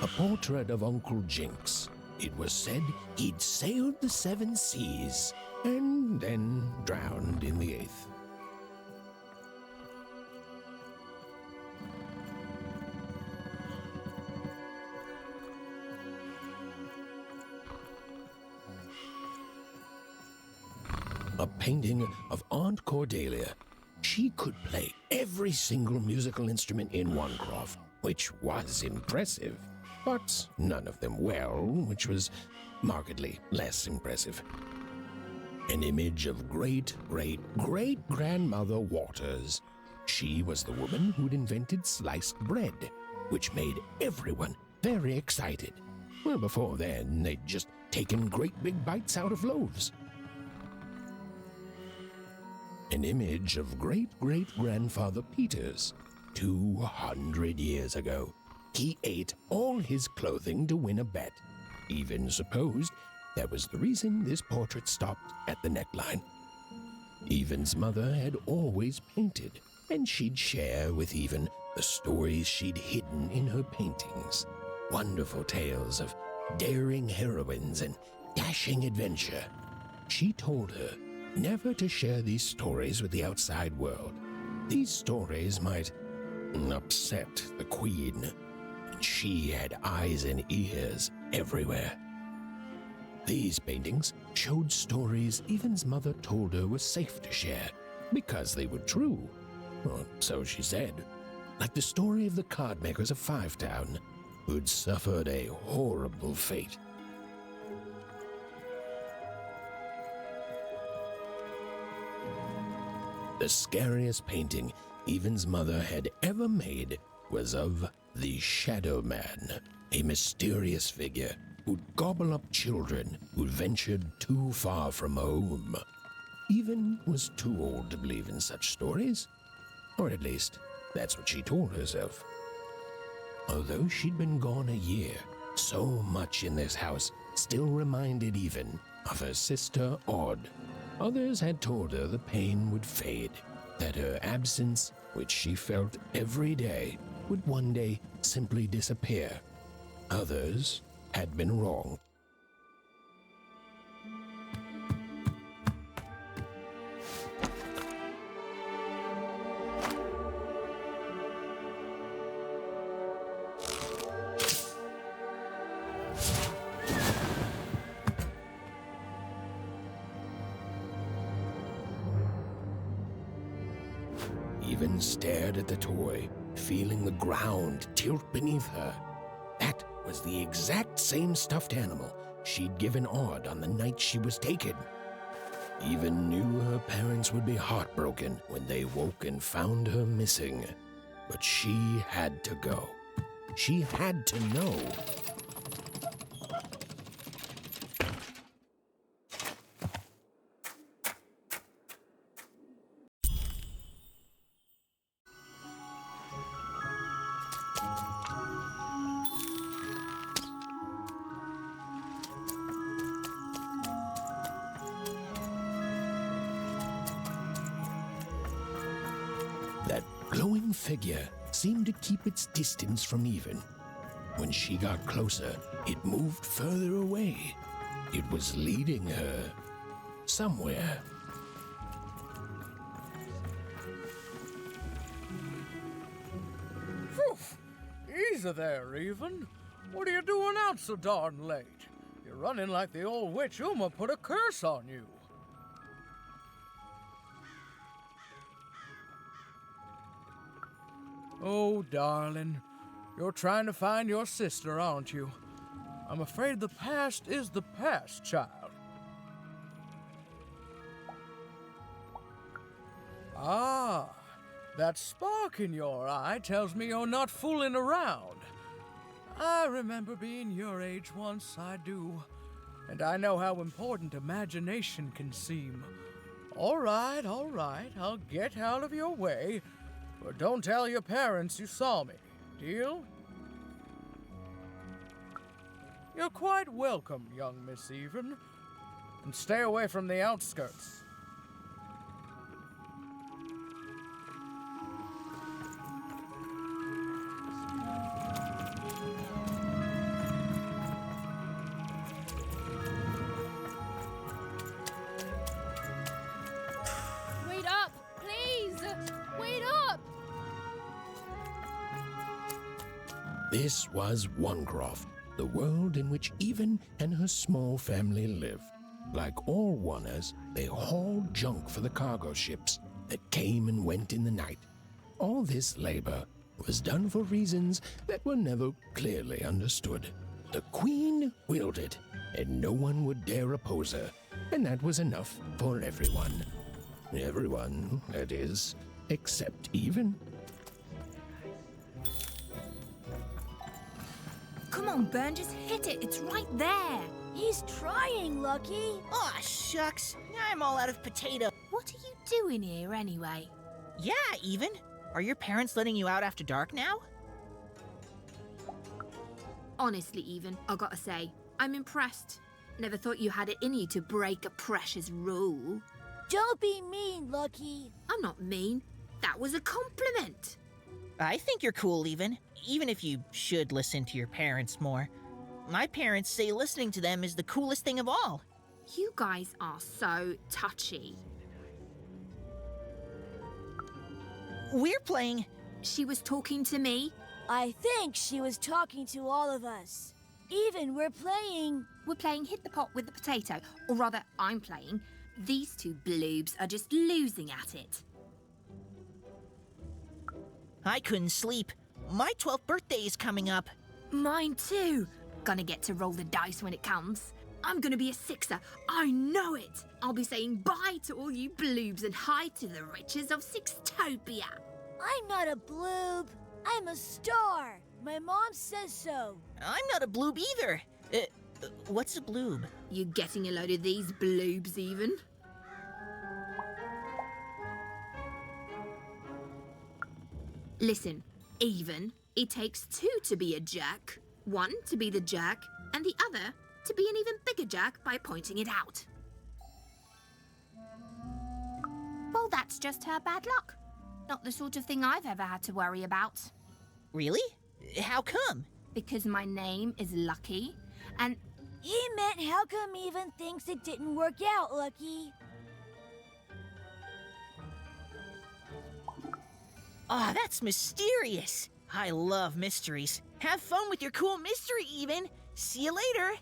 a portrait of Uncle Jinx. It was said he'd sailed the 7 seas and then drowned in the 8th. A painting of Aunt Cordelia. She could play every single musical instrument in Wanecroft, which was impressive, but none of them well, which was markedly less impressive. An image of great-great-great-grandmother Waters. She was the woman who'd invented sliced bread, which made everyone very excited. Well, before then, they'd just taken great big bites out of loaves. An image of great-great-grandfather Peters. 200 years ago, he ate all his clothing to win a bet. Even supposed that was the reason this portrait stopped at the neckline. Even's mother had always painted, and she'd share with Even the stories she'd hidden in her paintings. Wonderful tales of daring heroines and dashing adventure. She told her never to share these stories with the outside world. These stories might upset the Queen, and she had eyes and ears everywhere. These paintings showed stories Even's mother told her were safe to share because they were true. Or so she said. Like the story of the card makers of Five Town, who'd suffered a horrible fate. The scariest painting Even's mother had ever made was of the Shadow Man, a mysterious figure who'd gobble up children who'd ventured too far from home. Even was too old to believe in such stories, or at least that's what she told herself. Although she'd been gone a year, so much in this house still reminded Even of her sister Odd. Others had told her the pain would fade, that her absence, which she felt every day, would one day simply disappear. Others had been wrong. Even stared at the toy, feeling the ground tilt beneath her. That was the exact same stuffed animal she'd given Odd on the night she was taken. Even knew her parents would be heartbroken when they woke and found her missing. But she had to go. She had to know. That glowing figure seemed to keep its distance from Even. When she got closer, it moved further away. It was leading her somewhere. Phew! Easy there, Even. What are you doing out so darn late? You're running like the old witch Uma put a curse on you. Oh, darling, you're trying to find your sister, aren't you? I'm afraid the past is the past, child. Ah, that spark in your eye tells me you're not fooling around. I remember being your age once, I do. And I know how important imagination can seem. All right, I'll get out of your way. But don't tell your parents you saw me. Deal? You're quite welcome, young Miss Even. And stay away from the outskirts. This was Onecroft, the world in which Even and her small family lived. Like all Oners, they hauled junk for the cargo ships that came and went in the night. All this labor was done for reasons that were never clearly understood. The Queen willed it, and no one would dare oppose her, and that was enough for everyone. Everyone, that is, except Even. Come on, Burn, just hit it. It's right there. He's trying, Lucky. Aw, shucks. I'm all out of potato. What are you doing here anyway? Yeah, Even. Are your parents letting you out after dark now? Honestly, Even, I gotta say, I'm impressed. Never thought you had it in you to break a precious rule. Don't be mean, Lucky. I'm not mean. That was a compliment. I think you're cool, even if you should listen to your parents more. My parents say listening to them is the coolest thing of all. You guys are so touchy. We're playing... She was talking to me. I think she was talking to all of us. Even we're playing... We're playing Hit the Pot with the Potato. Or rather, I'm playing. These two bloobs are just losing at it. I couldn't sleep. My 12th birthday is coming up. Mine too. Gonna get to roll the dice when it comes. I'm gonna be a sixer. I know it. I'll be saying bye to all you bloobs and hi to the riches of Sixtopia. I'm not a bloob. I'm a star. My mom says so. I'm not a bloob either. What's a bloob? You getting a load of these bloobs, Even? Listen, Even, it takes two to be a jerk. One to be the jerk, and the other to be an even bigger jerk by pointing it out. Well, that's just her bad luck. Not the sort of thing I've ever had to worry about. Really? How come? Because my name is Lucky, and... He meant how come Even thinks it didn't work out, Lucky? Ah, that's mysterious. I love mysteries. Have fun with your cool mystery, Even. See you later.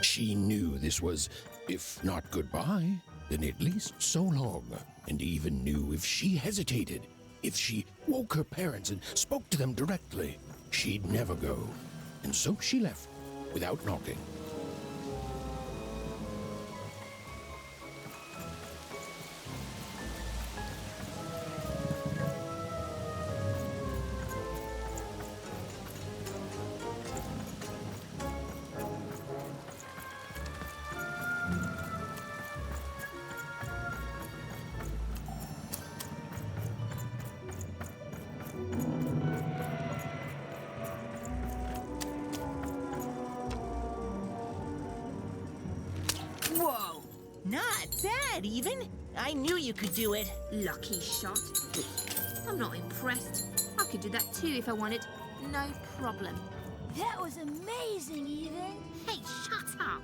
She knew this was, if not goodbye, then at least so long, and even knew if she hesitated, if she woke her parents and spoke to them directly, she'd never go. And so she left, without knocking. bad, Even. I knew you could do it. Lucky shot. I'm not impressed. I could do that too if I wanted. No problem. That was amazing, Even. Hey, shut up.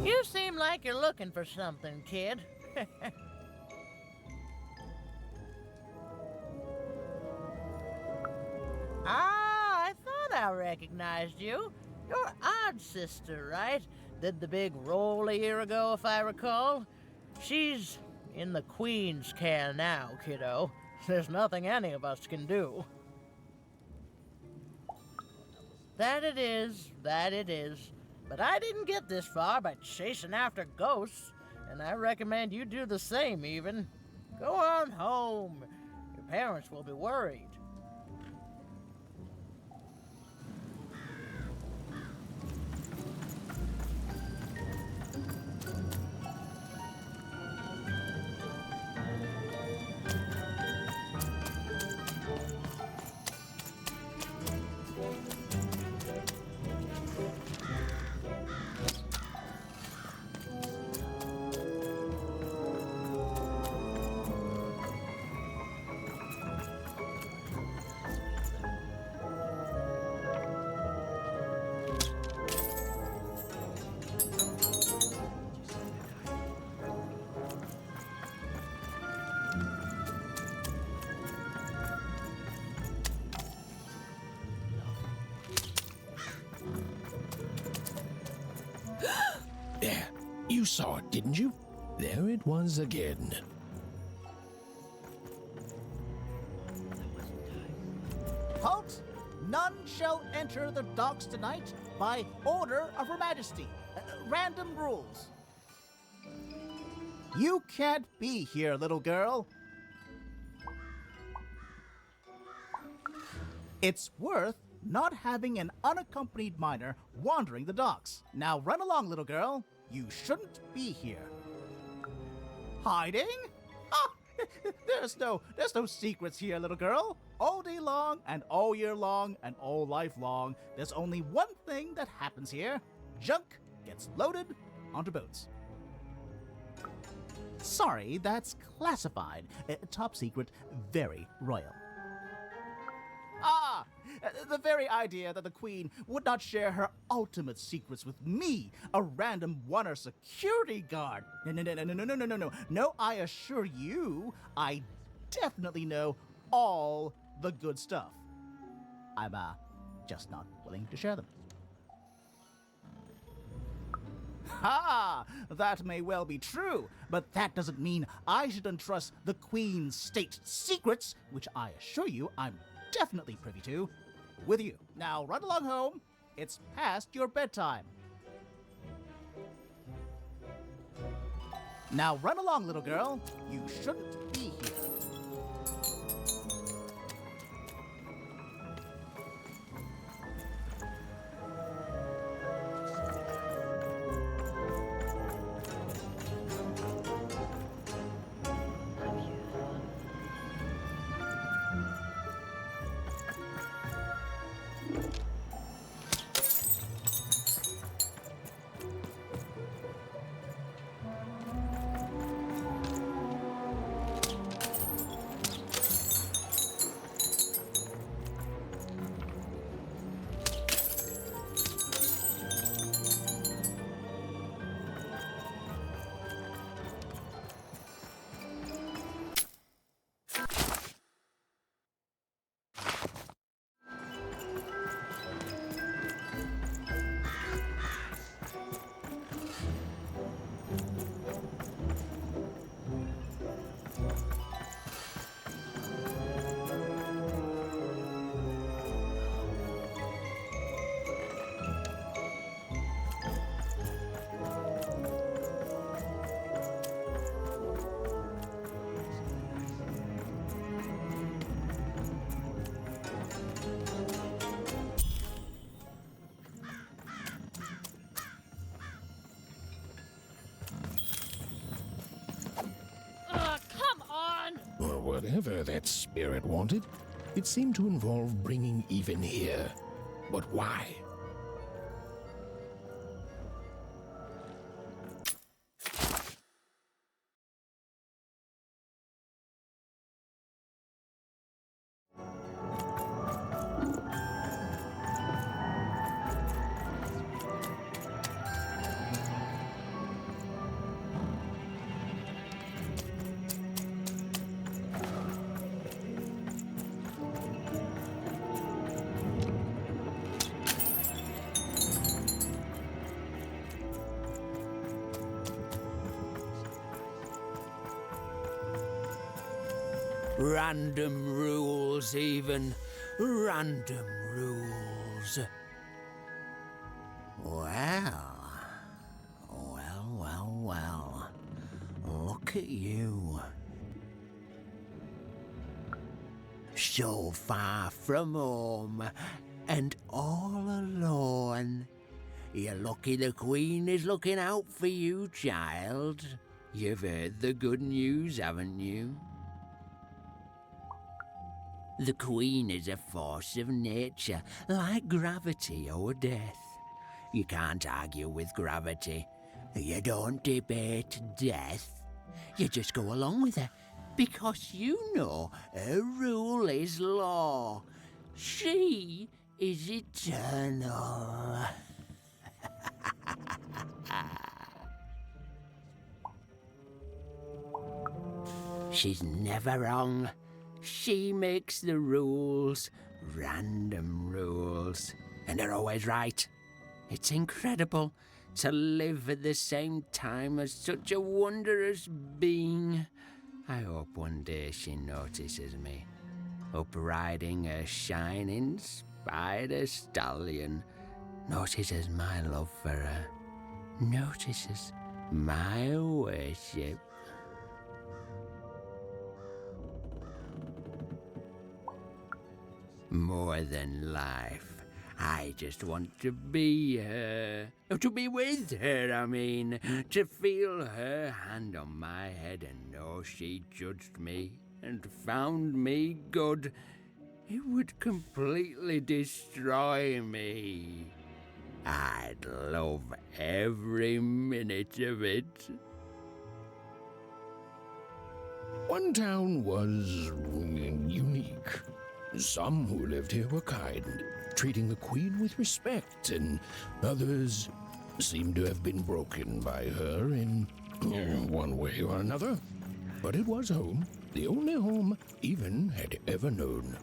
You seem like you're looking for something, kid. I thought I recognized you. You're Odd Sister, right? Did the big roll a year ago, if I recall. She's in the Queen's care now, kiddo. There's nothing any of us can do. That it is, that it is. But I didn't get this far by chasing after ghosts, and I recommend you do the same, Even. Go on home. Your parents will be worried. There, you saw it, didn't you? There it was again. Halt! None shall enter the docks tonight by order of Her Majesty. Random rules. You can't be here, little girl. It's worth not having an unaccompanied minor wandering the docks. Now run along, little girl. You shouldn't be here. Hiding? Ah, there's no secrets here, little girl. All day long and all year long and all life long, there's only one thing that happens here. Junk gets loaded onto boats. Sorry, that's classified. Top secret, very royal. Ah! The very idea that the Queen would not share her ultimate secrets with me, a random Wonder security guard. No. No, I assure you, I definitely know all the good stuff. I'm, just not willing to share them. Ha! That may well be true, but that doesn't mean I should entrust the Queen's state secrets, which I assure you I'm definitely privy to, with you. Now run along home. It's past your bedtime. Now run along, little girl. You shouldn't be here. whatever that spirit wanted, it seemed to involve bringing even here. But why? Random rules, even. Random rules. Well. Look at you. So far from home, and all alone. You're lucky the Queen is looking out for you, child. You've heard the good news, haven't you? The Queen is a force of nature, like gravity or death. You can't argue with gravity. You don't debate death. You just go along with her, because you know her rule is law. She is eternal. She's never wrong. She makes the rules, random rules, and they're always right. It's incredible to live at the same time as such a wondrous being. I hope one day she notices me, up riding a shining spider stallion, notices my love for her, notices my worship. More than life. I just want to be her. To be with her, I mean. To feel her hand on my head and know she judged me and found me good. It would completely destroy me. I'd love every minute of it. One town was unique. Some who lived here were kind, treating the Queen with respect, and others seemed to have been broken by her in one way or another. But it was home, the only home Even had ever known.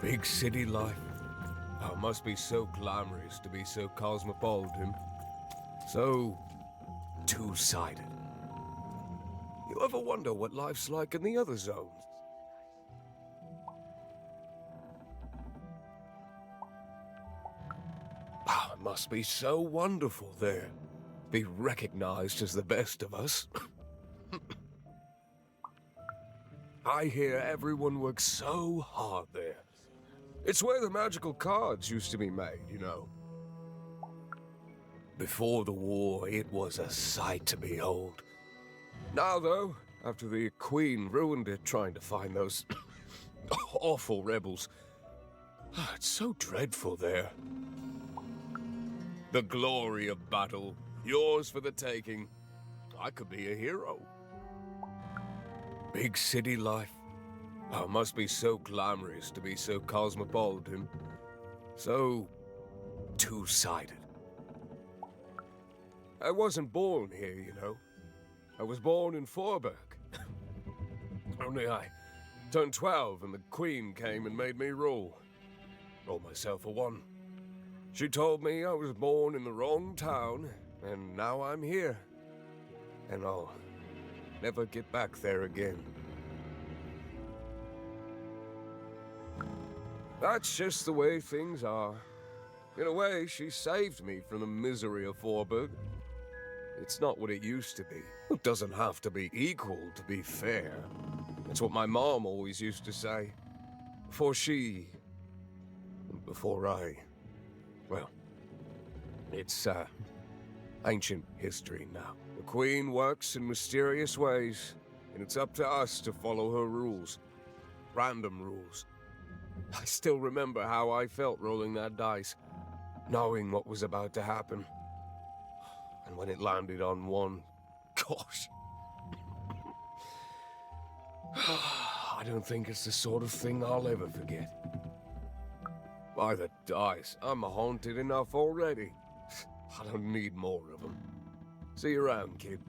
Big city life. Oh, it must be so glamorous to be so cosmopolitan. So two-sided. You ever wonder what life's like in the other zones? Oh, it must be so wonderful there. Be recognized as the best of us. I hear everyone works so hard there. It's where the magical cards used to be made, you know. Before the war, it was a sight to behold. Now, though, after the Queen ruined it trying to find those awful rebels, it's so dreadful there. The glory of battle, yours for the taking. I could be a hero. Big city life. Oh, it must be so glamorous to be so cosmopolitan. So two-sided. I wasn't born here, you know. I was born in Forberg. Only I turned 12 and the Queen came and made me rule. Roll myself a one. She told me I was born in the wrong town, and now I'm here. And I'll never get back there again. That's just the way things are. In a way, she saved me from the misery of Forberg. It's not what it used to be. It doesn't have to be equal to be fair. It's what my mom always used to say. Before I, well, It's, ancient history now. The Queen works in mysterious ways, and it's up to us to follow her rules. Random rules. I still remember how I felt rolling that dice, knowing what was about to happen. And when it landed on one, gosh. I don't think it's the sort of thing I'll ever forget. By the dice, I'm haunted enough already. I don't need more of them. See you around, kid.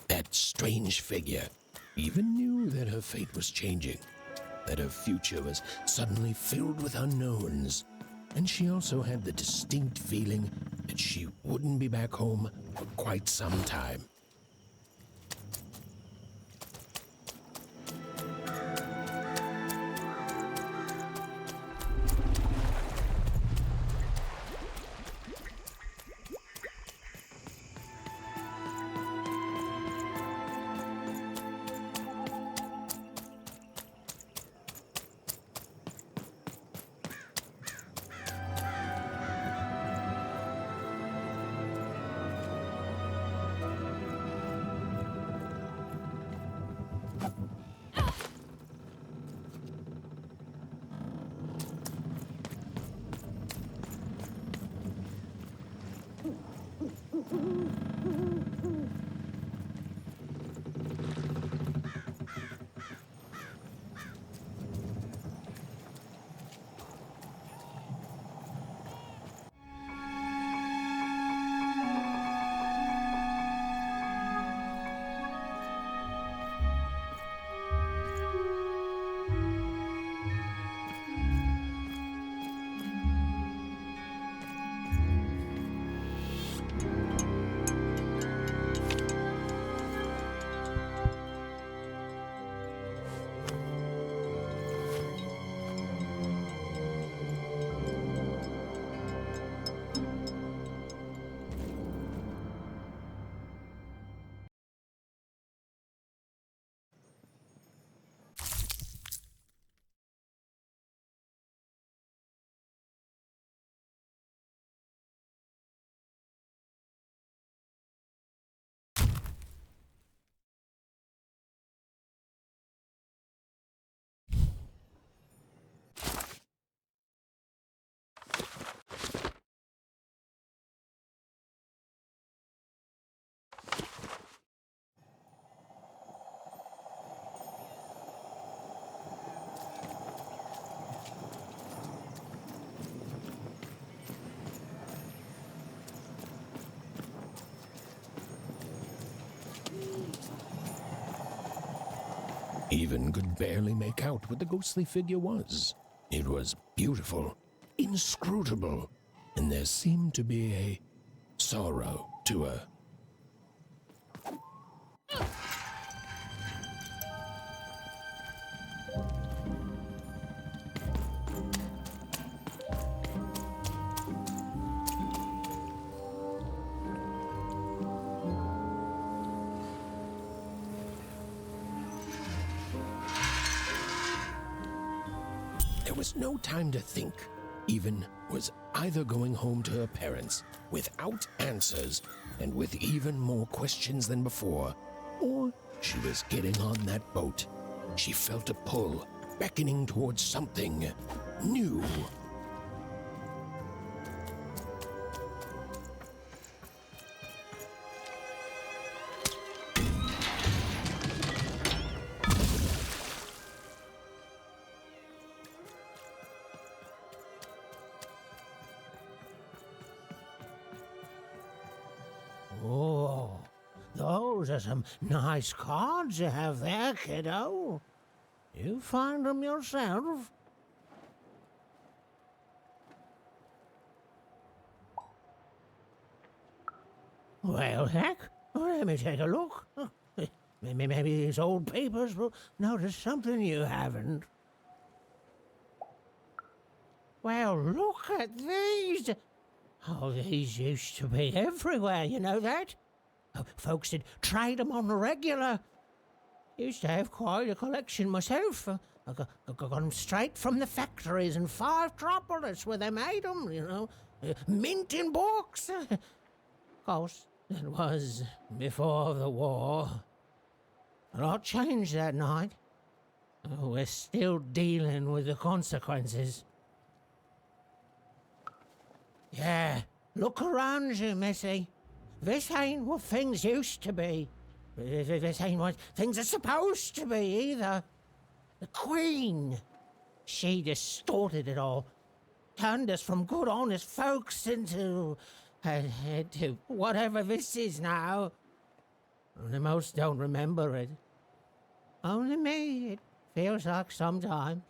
That strange figure even knew that her fate was changing, that her future was suddenly filled with unknowns, and she also had the distinct feeling that she wouldn't be back home for quite some time. Even could barely make out what the ghostly figure was. It was beautiful, inscrutable, and there seemed to be a sorrow to her. There was no time to think. Even was either going home to her parents without answers and with even more questions than before, or she was getting on that boat. She felt a pull, beckoning towards something new. Oh, those are some nice cards you have there, kiddo. You find them yourself? Well, heck, let me take a look. Maybe these old papers will notice something you haven't. Well, look at these. Oh, these used to be everywhere, you know that? Oh, folks would trade them on the regular. Used to have quite a collection myself. I got them straight from the factories in 5 where they made them, you know. Mint in books. Of course, that was before the war. A lot changed that night. Oh, we're still dealing with the consequences. Yeah, look around you, Missy. This ain't what things used to be. This ain't what things are supposed to be, either. The Queen, she distorted it all. Turned us from good, honest folks into whatever this is now. The most don't remember it. Only me, it feels like sometimes.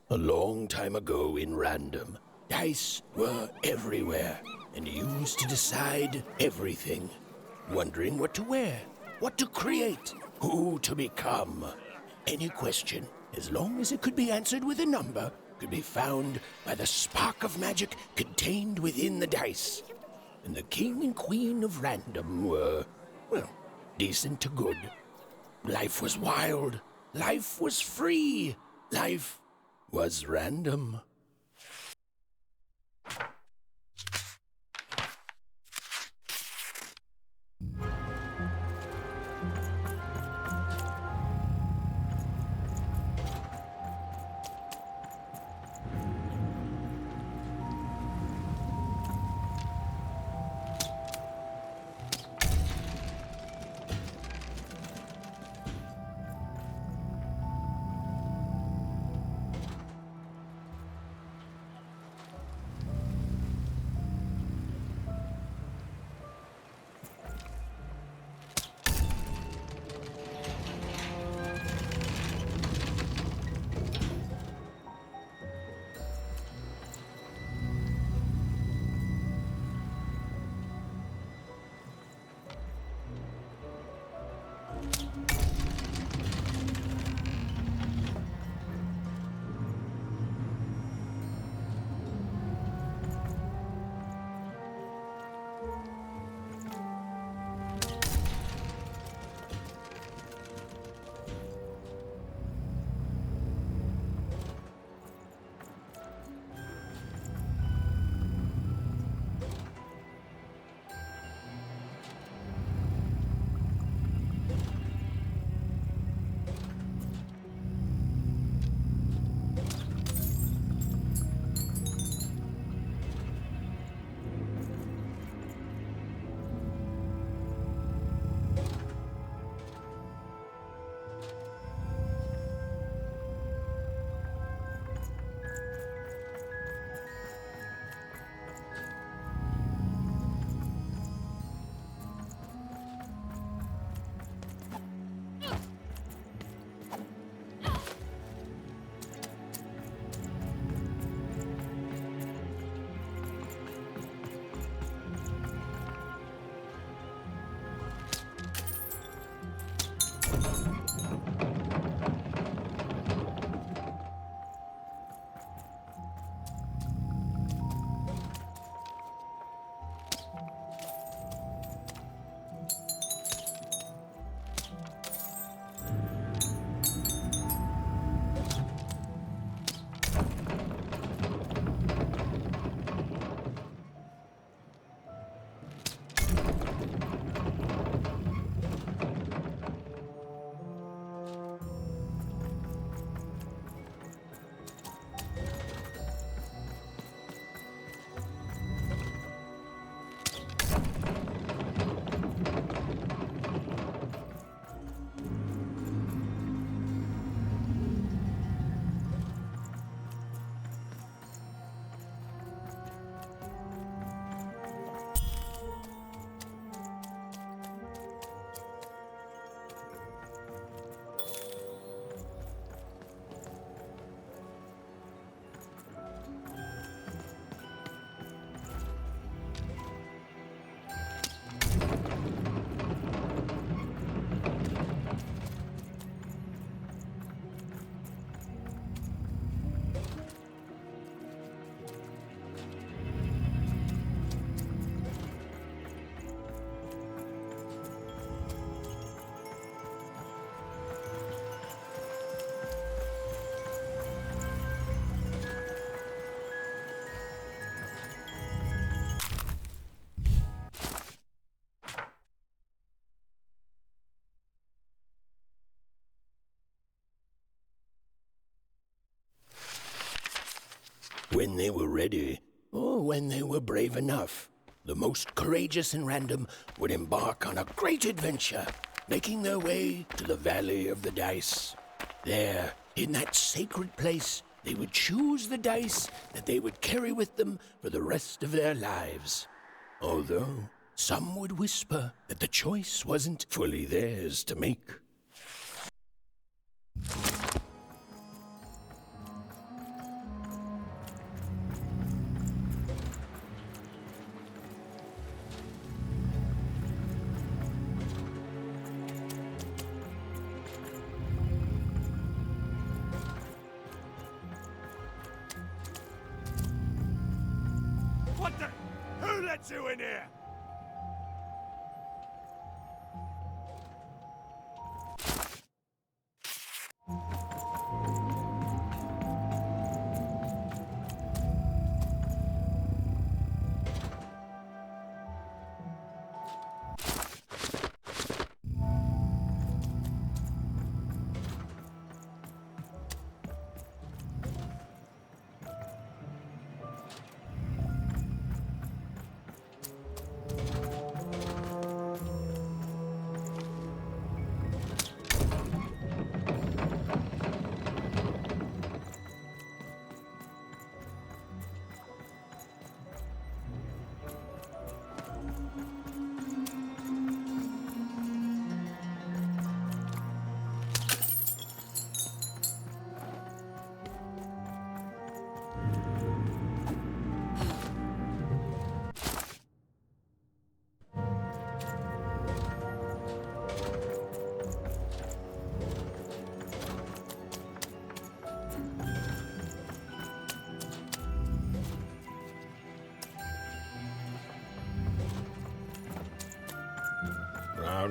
A long time ago in Random, dice were everywhere and used to decide everything. Wondering what to wear, what to create, who to become. Any question, as long as it could be answered with a number, could be found by the spark of magic contained within the dice. And the king and queen of Random were, well, decent to good. Life was wild. Life was free. Life was random. When they were ready, or when they were brave enough, the most courageous in random would embark on a great adventure, making their way to the Valley of the Dice. There, in that sacred place, they would choose the dice that they would carry with them for the rest of their lives. Although some would whisper that the choice wasn't fully theirs to make. What the? Who let you in here?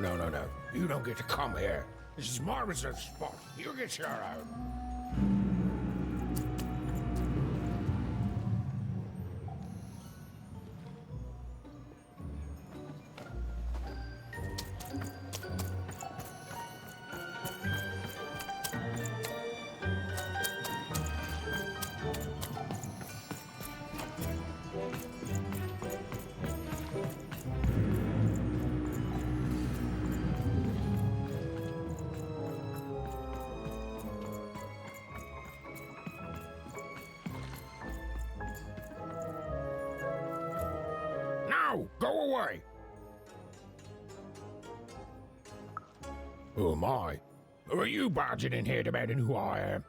No. You don't get to come here. This is my reserved spot. You get your own. Now, go away! Who am I? Who are you barging in here demanding who I am?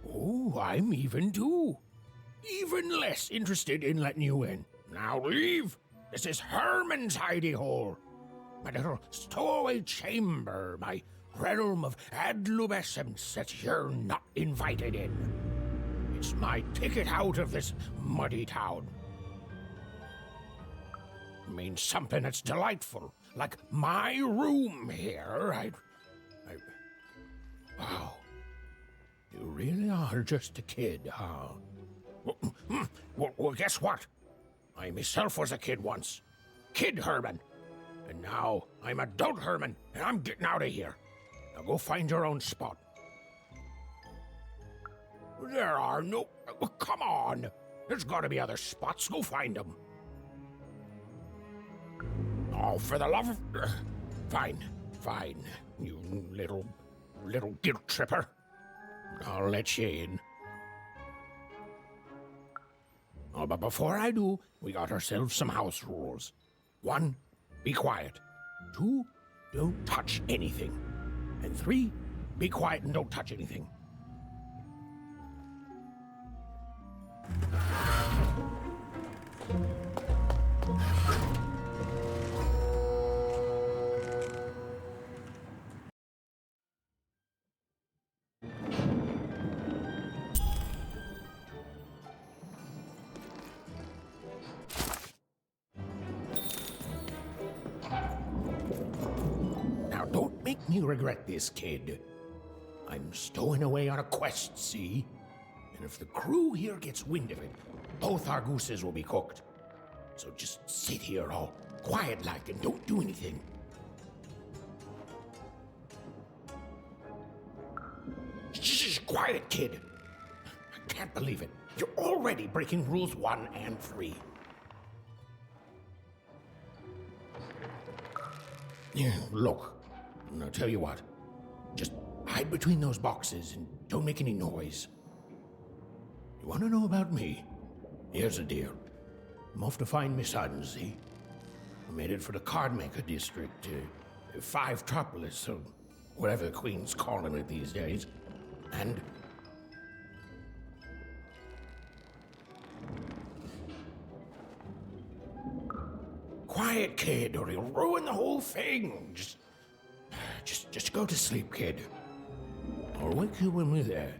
Oh, I'm even too. Even less interested in letting you in. Now leave! This is Herman's hidey hole. My little stowaway chamber, my realm of adlubescence that you're not invited in. It's my ticket out of this muddy town. It means something that's delightful, like my room here. Wow. You really are just a kid, huh? Well, guess what? I myself was a kid once. Kid Herman. And now I'm adult Herman, and I'm getting out of here. Now go find your own spot. There are no... Come on! There's gotta be other spots. Go find them. Oh, for the love of... Fine. You little guilt tripper. I'll let you in. Oh, but before I do, we got ourselves some house rules. 1, be quiet. 2, don't touch anything. And 3, be quiet and don't touch anything. Now don't make me regret this, kid. I'm stowing away on a quest, see? And if the crew here gets wind of it, both our gooses will be cooked. So just sit here all quiet-like and don't do anything. Shh, quiet, kid. can't believe it. You're already breaking rules 1 and 3. Yeah, look, I'll tell you what. Just hide between those boxes and don't make any noise. You want to know about me? Here's the deal. I'm off to find my son, see? I made it for the cardmaker district, 5 Tropolis, or whatever the Queen's calling it these days. And quiet, kid, or you'll ruin the whole thing. Just go to sleep, kid. I'll wake you when we're there.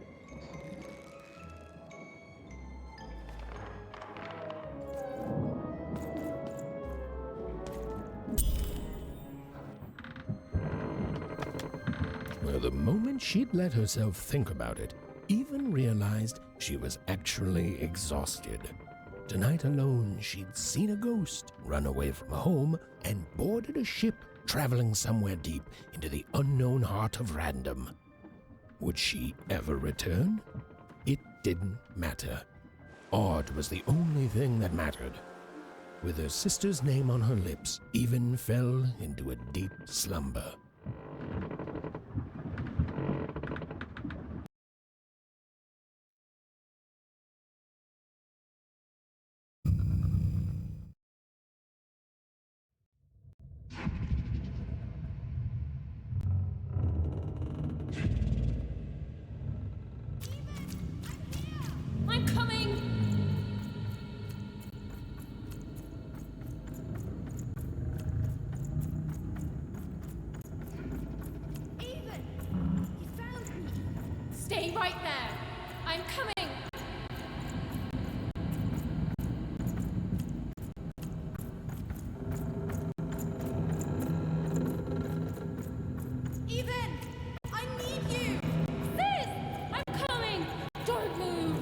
Well, the moment she'd let herself think about it, Even realized she was actually exhausted. Tonight alone, she'd seen a ghost, run away from home, and boarded a ship traveling somewhere deep into the unknown heart of random. Would she ever return? It didn't matter. Odd was the only thing that mattered. With her sister's name on her lips, Even fell into a deep slumber. I'm coming! Even! You found me! Stay right there! I'm coming! Even! I need you! Sis! I'm coming! Don't move!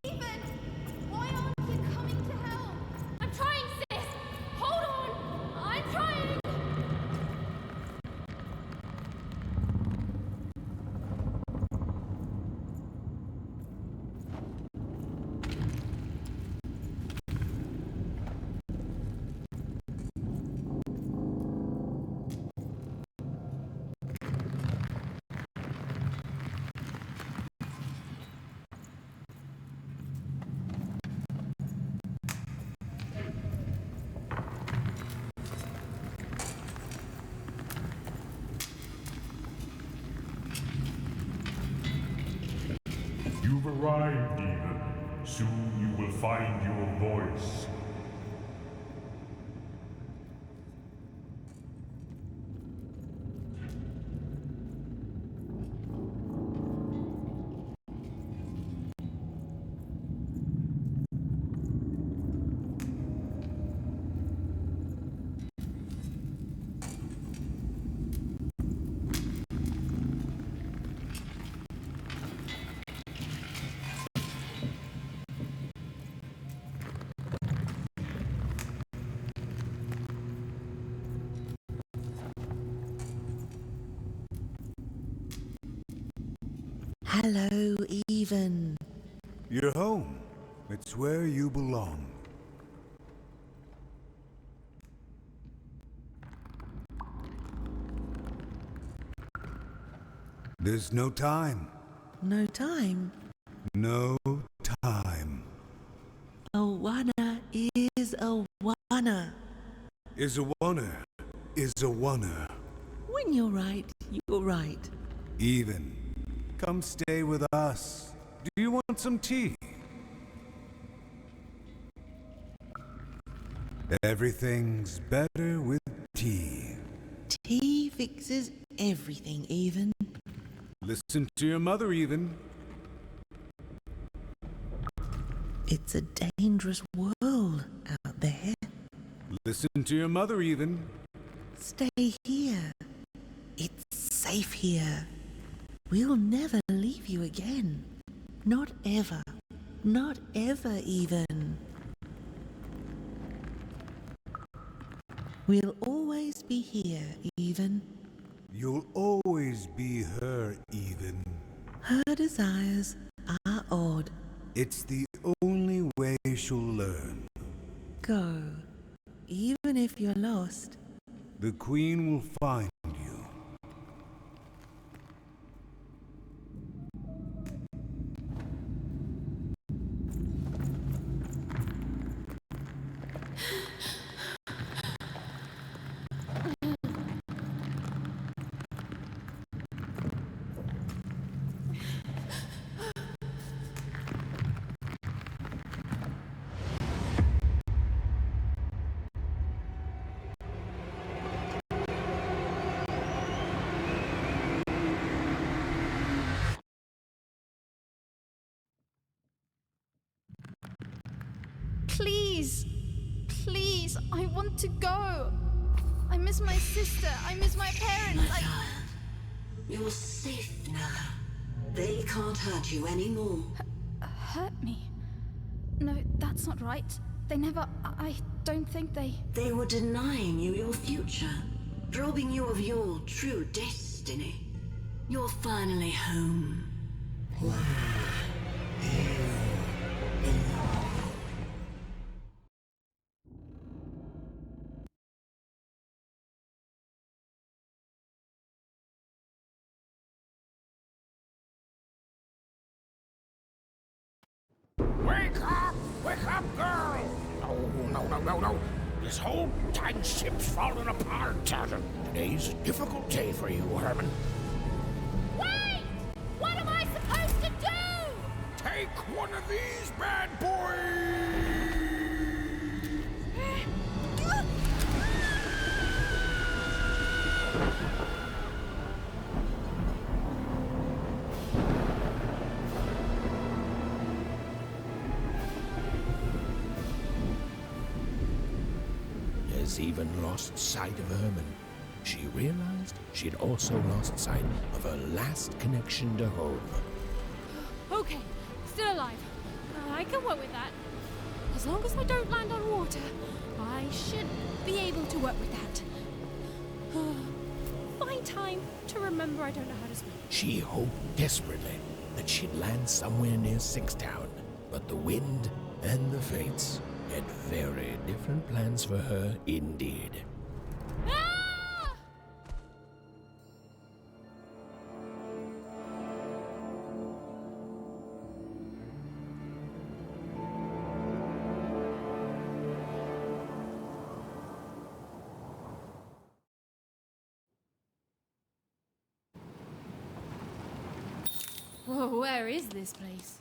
Even! Why aren't you coming to help? I'm trying, sis! Hold on! I'm trying! You've arrived, Even. Soon you will find your voice. Hello, Even. You're home. It's where you belong. There's no time. No time. No time. Awana is Awana. Is a oneer. Is a oneer. When you're right, you're right. Even. Come stay with us. Do you want some tea? Everything's better with tea. Tea fixes everything, Even. Listen to your mother, Even. It's a dangerous world out there. Listen to your mother, Even. Stay here. It's safe here. We'll never leave you again. Not ever. Not ever, Even. We'll always be here, Even. You'll always be her, Even. Her desires are odd. It's the only way she'll learn. Go. Even if you're lost. The Queen will find you. Please, please, I want to go. I miss my sister. I miss my parents. You're safe now. They can't hurt you anymore. Hurt me? No, that's not right. They never. I don't think they. They were denying you your future, robbing you of your true destiny. You're finally home. Wake up! Wake up, girl! No. This whole township's falling apart. Today's a difficult day for you, Herman. Wait! What am I supposed to do? Take one of these bad boys! Has even lost sight of Herman. She realized she'd also lost sight of her last connection to home. Okay, still alive. I can work with that. As long as I don't land on water, I should be able to work with that. Find time to remember I don't know how to swim. She hoped desperately that she'd land somewhere near Sixtown, but the wind and the fates had very different plans for her indeed. Whoa, where is this place?